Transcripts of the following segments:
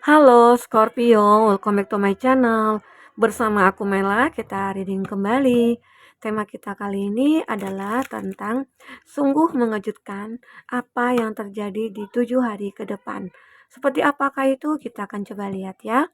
Halo Scorpio, welcome back to my channel. Bersama aku Mela, kita reading kembali. Tema kita kali ini adalah tentang sungguh mengejutkan apa yang terjadi di 7 hari ke depan. Seperti apakah itu kita akan coba lihat ya.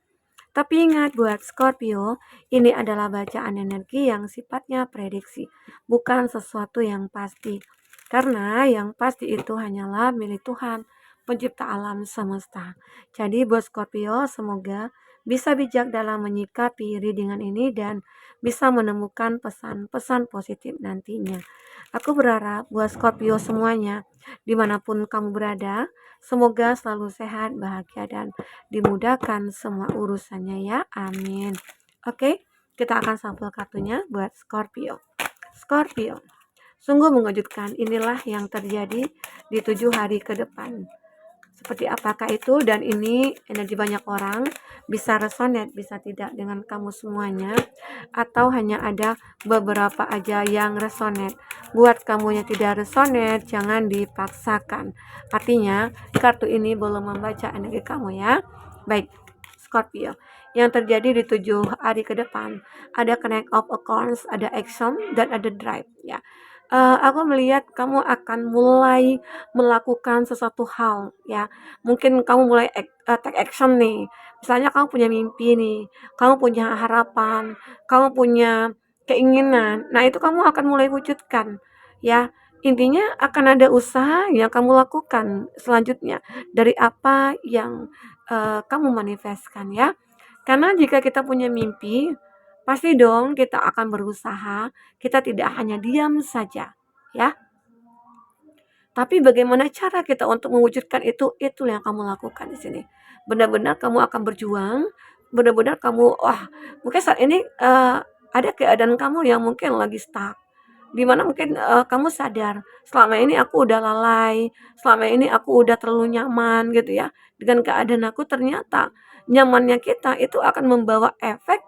Tapi ingat buat Scorpio, ini adalah bacaan energi yang sifatnya prediksi, bukan sesuatu yang pasti. Karena yang pasti itu hanyalah milik Tuhan, pencipta alam semesta. Jadi buat Scorpio, semoga bisa bijak dalam menyikapi readingan ini dan bisa menemukan pesan-pesan positif nantinya. Aku berharap buat Scorpio semuanya, dimanapun kamu berada, semoga selalu sehat, bahagia, dan dimudahkan semua urusannya ya. Amin. Oke, kita akan sampel kartunya buat Scorpio. Scorpio, sungguh mengejutkan, inilah yang terjadi di 7 hari ke depan. Seperti apakah itu, dan ini energi banyak orang, bisa resonate, bisa tidak dengan kamu semuanya, atau hanya ada beberapa aja yang resonate. Buat kamu yang tidak resonate, jangan dipaksakan. Artinya, kartu ini belum membaca energi kamu ya. Baik, Scorpio. Yang terjadi di 7 hari ke depan, ada connect of accounts, ada action, dan ada drive ya. Aku melihat kamu akan mulai melakukan sesuatu hal ya. Mungkin kamu mulai take action nih. Misalnya kamu punya mimpi nih, kamu punya harapan, kamu punya keinginan. Nah, itu kamu akan mulai wujudkan ya. Intinya akan ada usaha yang kamu lakukan selanjutnya dari apa yang kamu manifestkan ya. Karena jika kita punya mimpi, pasti dong kita akan berusaha, kita tidak hanya diam saja, ya. Tapi bagaimana cara kita untuk mewujudkan itu yang kamu lakukan di sini. Benar-benar kamu akan berjuang, benar-benar kamu, wah, mungkin saat ini ada keadaan kamu yang mungkin lagi stuck. Di mana mungkin kamu sadar, selama ini aku udah lalai, selama ini aku udah terlalu nyaman gitu ya. Dengan keadaan aku ternyata nyamannya kita itu akan membawa efek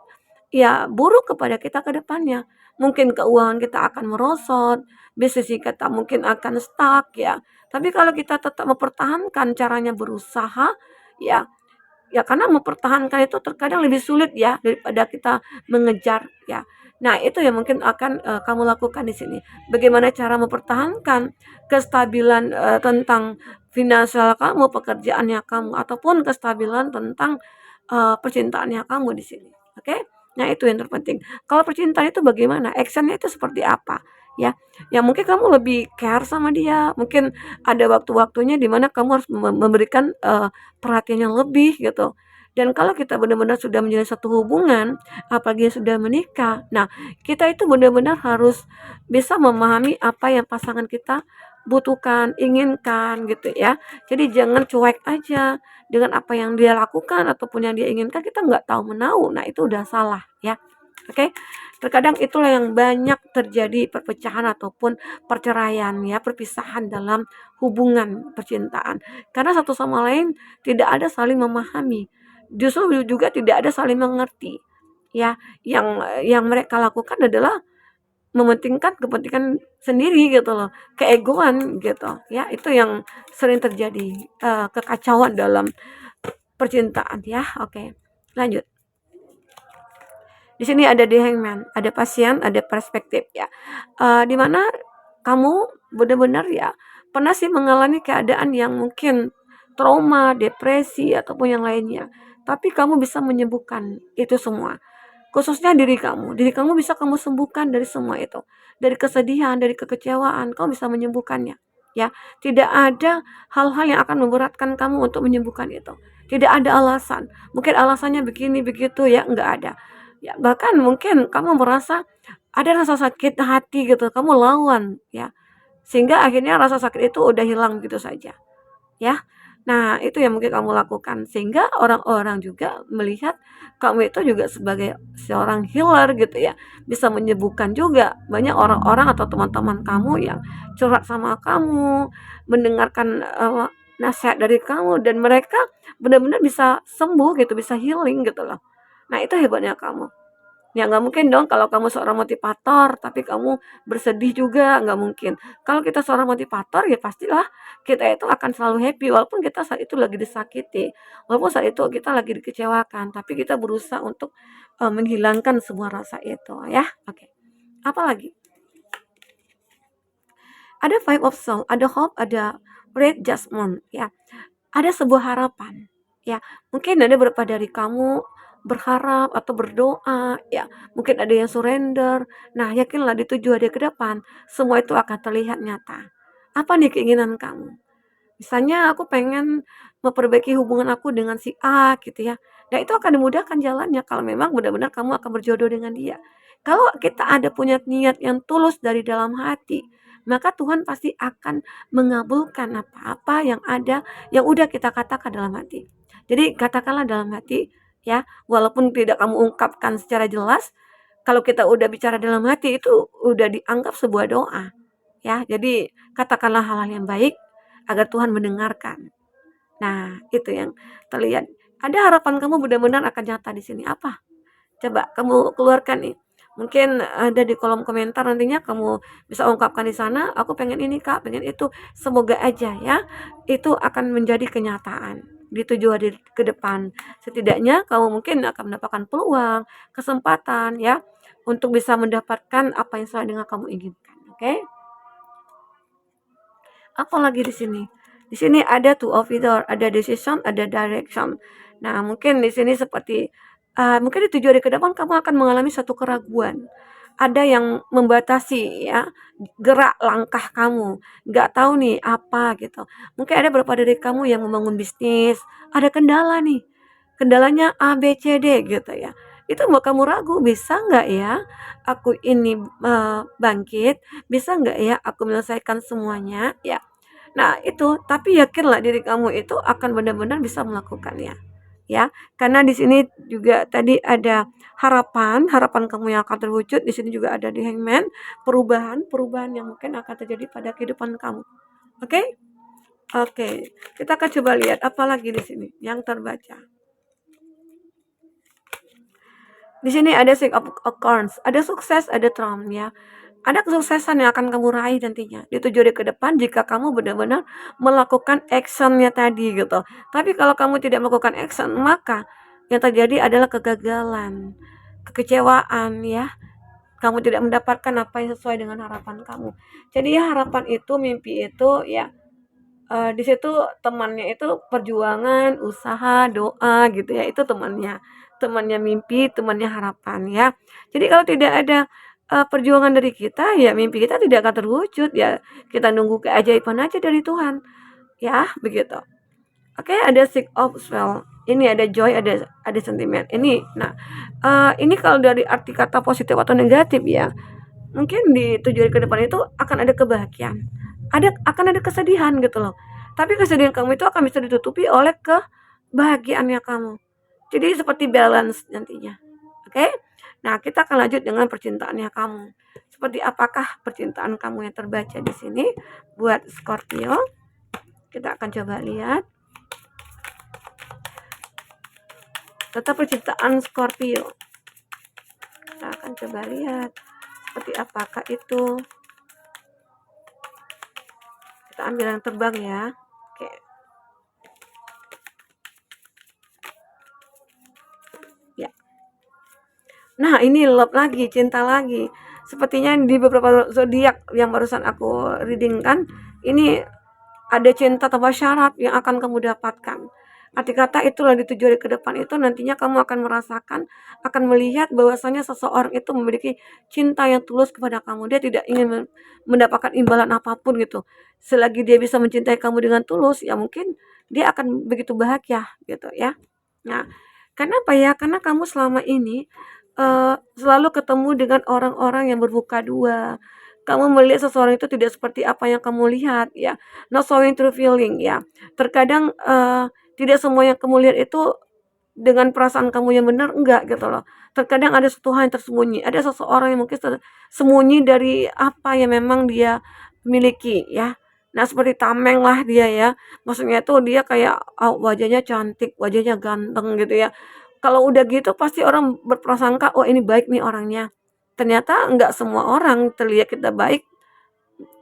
ya buruk kepada kita ke depannya. Mungkin keuangan kita akan merosot, bisnis kita mungkin akan stuck ya. Tapi kalau kita tetap mempertahankan caranya berusaha ya, ya karena mempertahankan itu terkadang lebih sulit ya daripada kita mengejar ya. Nah, itu yang mungkin akan kamu lakukan di sini. Bagaimana cara mempertahankan kestabilan tentang finansial kamu, pekerjaannya kamu, ataupun kestabilan tentang percintaannya kamu di sini. Oke? Nah, itu yang terpenting. Kalau percintaan itu bagaimana? Actionnya itu seperti apa? Ya, ya mungkin kamu lebih care sama dia. Mungkin ada waktu-waktunya di mana kamu harus memberikan perhatian yang lebih gitu. Dan kalau kita benar-benar sudah menjalin satu hubungan, apalagi sudah menikah, nah kita itu benar-benar harus bisa memahami apa yang pasangan kita butuhkan, inginkan gitu ya. Jadi jangan cuek aja dengan apa yang dia lakukan ataupun yang dia inginkan, kita nggak tahu menahu. Nah, itu udah salah ya. Oke. Terkadang itulah yang banyak terjadi perpecahan ataupun perceraian ya, perpisahan dalam hubungan percintaan. Karena satu sama lain tidak ada saling memahami. Justru juga tidak ada saling mengerti. Ya, yang mereka lakukan adalah mementingkan kepentingan sendiri gitu loh, keegoan gitu ya. Itu yang sering terjadi, kekacauan dalam percintaan ya. Oke, lanjut. Di sini ada The Hangman, ada pasien, ada perspektif ya. Di mana kamu benar-benar ya pernah sih mengalami keadaan yang mungkin trauma, depresi ataupun yang lainnya. Tapi kamu bisa menyembuhkan itu semua. Khususnya diri kamu. Diri kamu bisa kamu sembuhkan dari semua itu. Dari kesedihan, dari kekecewaan, kamu bisa menyembuhkannya. Ya, tidak ada hal-hal yang akan memberatkan kamu untuk menyembuhkan itu. Tidak ada alasan. Mungkin alasannya begini begitu ya, enggak ada. Ya, bahkan mungkin kamu merasa ada rasa sakit hati gitu, kamu lawan ya. Sehingga akhirnya rasa sakit itu udah hilang gitu saja. Ya. Nah, itu yang mungkin kamu lakukan sehingga orang-orang juga melihat kamu itu juga sebagai seorang healer gitu ya. Bisa menyembuhkan juga. Banyak orang-orang atau teman-teman kamu yang curhat sama kamu, mendengarkan nasihat dari kamu dan mereka benar-benar bisa sembuh gitu, bisa healing gitu loh. Nah, itu hebatnya kamu. Ya nggak mungkin dong kalau kamu seorang motivator, tapi kamu bersedih juga, nggak mungkin. Kalau kita seorang motivator, ya pastilah kita itu akan selalu happy, walaupun kita saat itu lagi disakiti, walaupun saat itu kita lagi dikecewakan, tapi kita berusaha untuk menghilangkan semua rasa itu, ya. Oke. Apalagi? Ada vibe of soul, ada hope, ada red judgment, ya. Ada sebuah harapan, ya. Mungkin ada beberapa dari kamu berharap atau berdoa, ya. Mungkin ada yang surrender. Nah, yakinlah di 7 hari ke depan semua itu akan terlihat nyata. Apa nih keinginan kamu? Misalnya aku pengen memperbaiki hubungan aku dengan si A gitu ya. Nah, itu akan dimudahkan jalannya kalau memang benar-benar kamu akan berjodoh dengan dia. Kalau kita ada punya niat yang tulus dari dalam hati, maka Tuhan pasti akan mengabulkan apa-apa yang ada yang udah kita katakan dalam hati. Jadi katakanlah dalam hati ya, walaupun tidak kamu ungkapkan secara jelas, kalau kita udah bicara dalam hati itu udah dianggap sebuah doa ya. Jadi katakanlah hal-hal yang baik agar Tuhan mendengarkan. Nah, itu yang terlihat. Ada harapan kamu benar-benar akan nyata di sini. Apa? Coba kamu keluarkan nih. Mungkin ada di kolom komentar nantinya kamu bisa ungkapkan di sana, aku pengen ini Kak, pengen itu. Semoga aja ya, itu akan menjadi kenyataan di 7 hari ke depan. Setidaknya kamu mungkin akan mendapatkan peluang, kesempatan ya, untuk bisa mendapatkan apa yang sesuai dengan kamu inginkan. Oke? Apalagi di sini? Di sini ada two of either, ada decision, ada direction. Nah, mungkin di sini seperti mungkin di 7 hari ke depan kamu akan mengalami satu keraguan. Ada yang membatasi ya gerak langkah kamu. Nggak tahu nih apa gitu. Mungkin ada beberapa dari kamu yang membangun bisnis, ada kendala nih. Kendalanya A, B, C, D gitu ya. Itu membuat kamu ragu, bisa nggak ya aku ini bangkit? Bisa nggak ya aku menyelesaikan semuanya? Ya. Nah, itu, tapi yakinlah diri kamu itu akan benar-benar bisa melakukannya. Ya, karena di sini juga tadi ada harapan, harapan kamu yang akan terwujud. Di sini juga ada di Hangman, perubahan yang mungkin akan terjadi pada kehidupan kamu. Oke? Oke. Kita akan coba lihat apa lagi di sini yang terbaca. Di sini ada six of acorns, ada sukses, ada trump ya. Ada kesuksesan yang akan kamu raih nantinya di 7 hari ke depan jika kamu benar-benar melakukan actionnya tadi gitu. Tapi kalau kamu tidak melakukan action, maka yang terjadi adalah kegagalan, kekecewaan ya. Kamu tidak mendapatkan apa yang sesuai dengan harapan kamu. Jadi ya harapan itu, mimpi itu ya di situ temannya itu perjuangan, usaha, doa gitu ya, itu temannya. Temannya mimpi, temannya harapan ya. Jadi kalau tidak ada perjuangan dari kita, ya mimpi kita tidak akan terwujud ya. Kita nunggu keajaiban aja dari Tuhan. Ya, begitu. Oke, ada six of swell. Ini ada joy, ada sentimen. Ini kalau dari arti kata positif atau negatif ya. Mungkin di 7 hari ke depan itu akan ada kebahagiaan. Akan ada kesedihan gitu loh. Tapi kesedihan kamu itu akan bisa ditutupi oleh kebahagiaannya kamu. Jadi seperti balance nantinya. Oke? Nah, kita akan lanjut dengan percintaannya kamu. Seperti apakah percintaan kamu yang terbaca di sini buat Scorpio? Kita akan coba lihat. Tetap percintaan Scorpio. Kita akan coba lihat seperti apakah itu. Kita ambil yang terbang ya. Oke. Ya. Nah, ini love lagi, cinta lagi. Sepertinya di beberapa zodiak yang barusan aku reading kan, ini ada cinta tanpa syarat yang akan kamu dapatkan. Arti kata itulah di 7 hari ke depan itu nantinya kamu akan merasakan, akan melihat bahwasanya seseorang itu memiliki cinta yang tulus kepada kamu. Dia tidak ingin mendapatkan imbalan apapun gitu. Selagi dia bisa mencintai kamu dengan tulus, ya mungkin dia akan begitu bahagia gitu ya. Nah, kenapa ya? Karena kamu selama ini selalu ketemu dengan orang-orang yang bermuka dua. Kamu melihat seseorang itu tidak seperti apa yang kamu lihat ya. Not showing true feeling ya. Terkadang tidak semua yang kamu lihat itu dengan perasaan kamu yang benar, enggak gitu loh. Terkadang ada satu hal yang tersembunyi. Ada seseorang yang mungkin sembunyi dari apa yang memang dia miliki ya. Nah, seperti tameng lah dia ya. Maksudnya itu dia kayak wajahnya cantik, wajahnya ganteng gitu ya. Kalau udah gitu pasti orang berprasangka, "Oh, ini baik nih orangnya." Ternyata enggak semua orang terlihat kita baik,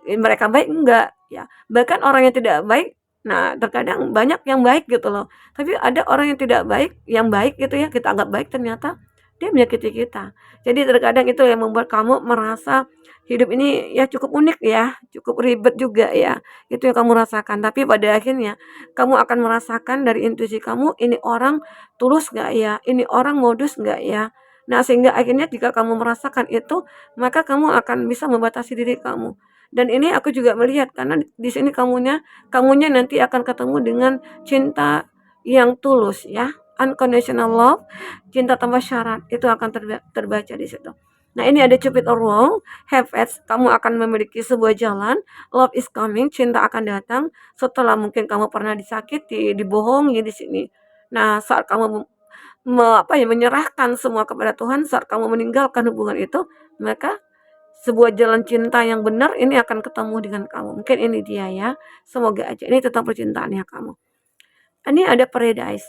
mereka baik enggak, ya. Bahkan orang yang tidak baik, nah terkadang banyak yang baik gitu loh. Tapi ada orang yang tidak baik, yang baik gitu ya, kita anggap baik ternyata dia menyakiti kita. Jadi terkadang itu yang membuat kamu merasa hidup ini ya cukup unik ya, cukup ribet juga ya. Itu yang kamu rasakan. Tapi pada akhirnya kamu akan merasakan dari intuisi kamu, ini orang tulus nggak ya? Ini orang modus nggak ya? Nah, sehingga akhirnya jika kamu merasakan itu, maka kamu akan bisa membatasi diri kamu. Dan ini aku juga melihat karena di sini kamunya nanti akan ketemu dengan cinta yang tulus ya, unconditional love, cinta tanpa syarat itu akan terbaca di situ. Nah, ini ada Cupid or Wrong, have edge, kamu akan memiliki sebuah jalan, love is coming, cinta akan datang setelah mungkin kamu pernah disakiti, dibohongi di sini. Nah, saat kamu menyerahkan semua kepada Tuhan, saat kamu meninggalkan hubungan itu, maka sebuah jalan cinta yang benar ini akan ketemu dengan kamu. Mungkin ini dia ya. Semoga aja. Ini tentang percintaannya kamu. Ini ada paradise.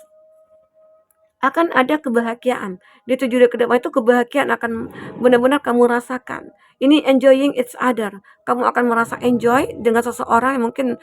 Akan ada kebahagiaan. Di 7 hari ke depan itu kebahagiaan akan benar-benar kamu rasakan. Ini enjoying each other. Kamu akan merasa enjoy dengan seseorang yang mungkin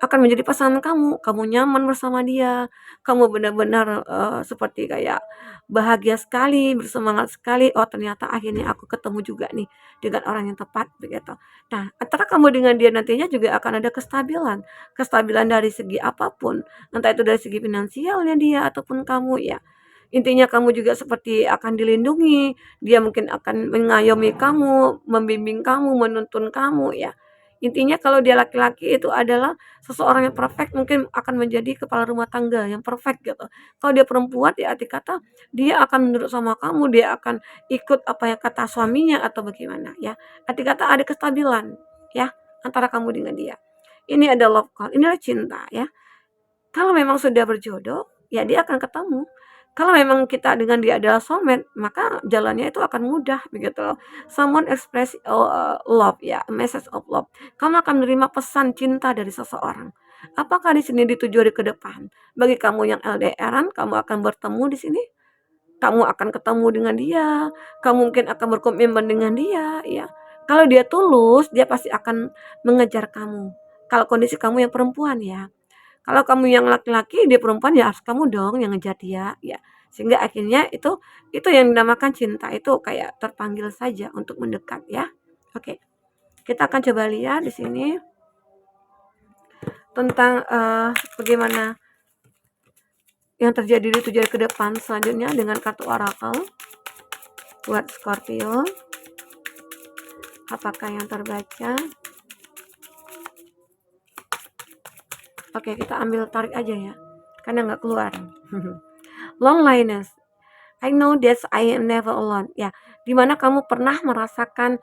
akan menjadi pasangan kamu nyaman bersama dia, kamu benar-benar, seperti kayak bahagia sekali, bersemangat sekali, "Oh ternyata akhirnya aku ketemu juga nih dengan orang yang tepat," begitu. Nah, antara kamu dengan dia nantinya juga akan ada kestabilan, kestabilan dari segi apapun, entah itu dari segi finansialnya dia ataupun kamu ya. Intinya kamu juga seperti akan dilindungi, dia mungkin akan mengayomi kamu, membimbing kamu, menuntun kamu ya. Intinya kalau dia laki-laki itu adalah seseorang yang perfect mungkin akan menjadi kepala rumah tangga yang perfect gitu. Kalau dia perempuan ya arti kata dia akan menurut sama kamu, dia akan ikut apa yang kata suaminya atau bagaimana ya. Arti kata ada kestabilan ya antara kamu dengan dia. Ini ada love call, inilah cinta ya. Kalau memang sudah berjodoh, ya dia akan ketemu. Kalau memang kita dengan dia adalah soulmate, maka jalannya itu akan mudah begitu loh. Someone express love ya, a message of love. Kamu akan menerima pesan cinta dari seseorang. Apakah di sini di 7 hari ke depan? Bagi kamu yang LDRan, kamu akan bertemu di sini, kamu akan ketemu dengan dia, kamu mungkin akan berkomitmen dengan dia, ya. Kalau dia tulus, dia pasti akan mengejar kamu. Kalau kondisi kamu yang perempuan ya. Kalau kamu yang laki-laki, dia perempuan ya harus kamu dong yang ngejar dia, ya. Sehingga akhirnya itu yang dinamakan cinta itu kayak terpanggil saja untuk mendekat ya. Oke. Kita akan coba lihat di sini tentang bagaimana yang terjadi di 7 hari ke depan selanjutnya dengan kartu oracle buat Scorpio. Apakah yang terbaca? Oke, kita ambil tarik aja ya. Karena nggak keluar. Loneliness. I know that I am never alone. Ya, dimana kamu pernah merasakan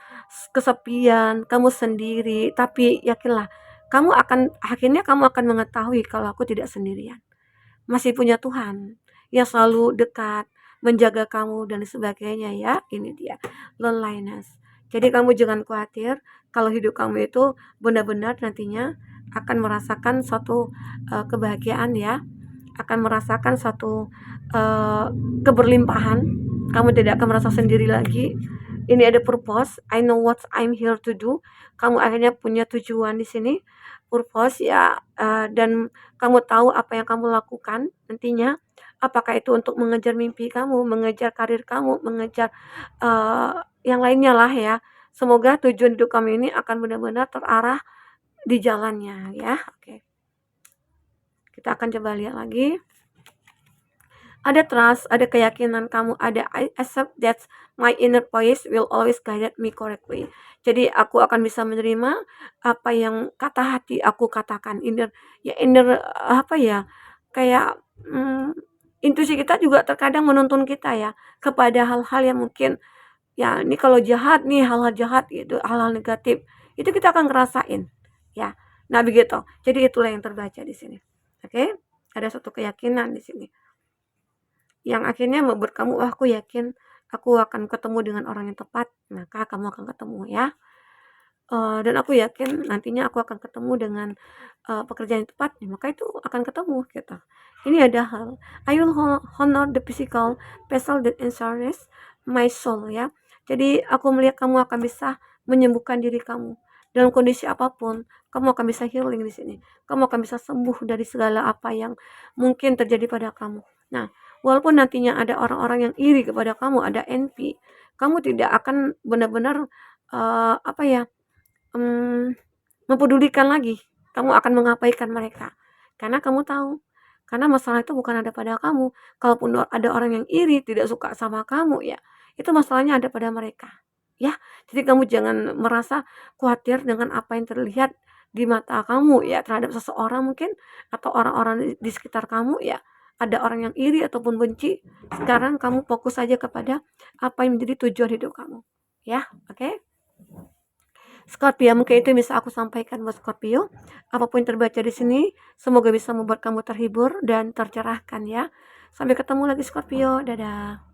kesepian, kamu sendiri, tapi yakinlah, akhirnya kamu akan mengetahui kalau aku tidak sendirian. Masih punya Tuhan yang selalu dekat, menjaga kamu dan sebagainya ya. Ini dia, loneliness. Jadi kamu jangan khawatir kalau hidup kamu itu benar-benar nantinya akan merasakan suatu kebahagiaan ya, akan merasakan satu keberlimpahan. Kamu tidak akan merasa sendiri lagi. Ini ada purpose. I know what I'm here to do. Kamu akhirnya punya tujuan di sini, purpose ya, dan kamu tahu apa yang kamu lakukan nantinya. Apakah itu untuk mengejar mimpi kamu, mengejar karir kamu, mengejar yang lainnya lah ya. Semoga tujuan hidup kamu ini akan benar-benar terarah di jalannya ya. Oke. Kita akan coba lihat lagi. Ada trust, ada keyakinan kamu, ada I accept that my inner voice will always guide me correctly. Jadi aku akan bisa menerima apa yang kata hati aku katakan. Inner apa ya? Kayak intuisi kita juga terkadang menuntun kita ya kepada hal-hal yang mungkin ya ini kalau jahat nih, hal-hal jahat itu, hal-hal negatif itu kita akan ngerasain ya. Nah begitu. Jadi itulah yang terbaca di sini. Oke? Ada satu keyakinan di sini yang akhirnya membuat kamu, aku yakin aku akan ketemu dengan orang yang tepat, maka kamu akan ketemu ya. Dan aku yakin nantinya aku akan ketemu dengan pekerjaan yang tepat, maka itu akan ketemu gitu. Ini ada hal, I will honor the physical vessel that ensures my soul, ya. Jadi aku melihat kamu akan bisa menyembuhkan diri kamu dalam kondisi apapun. Kamu akan bisa healing di sini. Kamu akan bisa sembuh dari segala apa yang mungkin terjadi pada kamu. Nah, walaupun nantinya ada orang-orang yang iri kepada kamu, ada envy, kamu tidak akan benar-benar apa ya, mmm, mempedulikan lagi. Kamu akan mengabaikan mereka. Karena kamu tahu, karena masalah itu bukan ada pada kamu. Kalaupun ada orang yang iri, tidak suka sama kamu ya, itu masalahnya ada pada mereka. Ya, jadi kamu jangan merasa khawatir dengan apa yang terlihat di mata kamu ya terhadap seseorang mungkin atau orang-orang di sekitar kamu ya. Ada orang yang iri ataupun benci. Sekarang kamu fokus saja kepada apa yang menjadi tujuan hidup kamu. Ya, oke? Scorpio, mungkin itu yang bisa aku sampaikan buat Scorpio. Apapun yang terbaca di sini, semoga bisa membuat kamu terhibur dan tercerahkan ya. Sampai ketemu lagi Scorpio, dadah.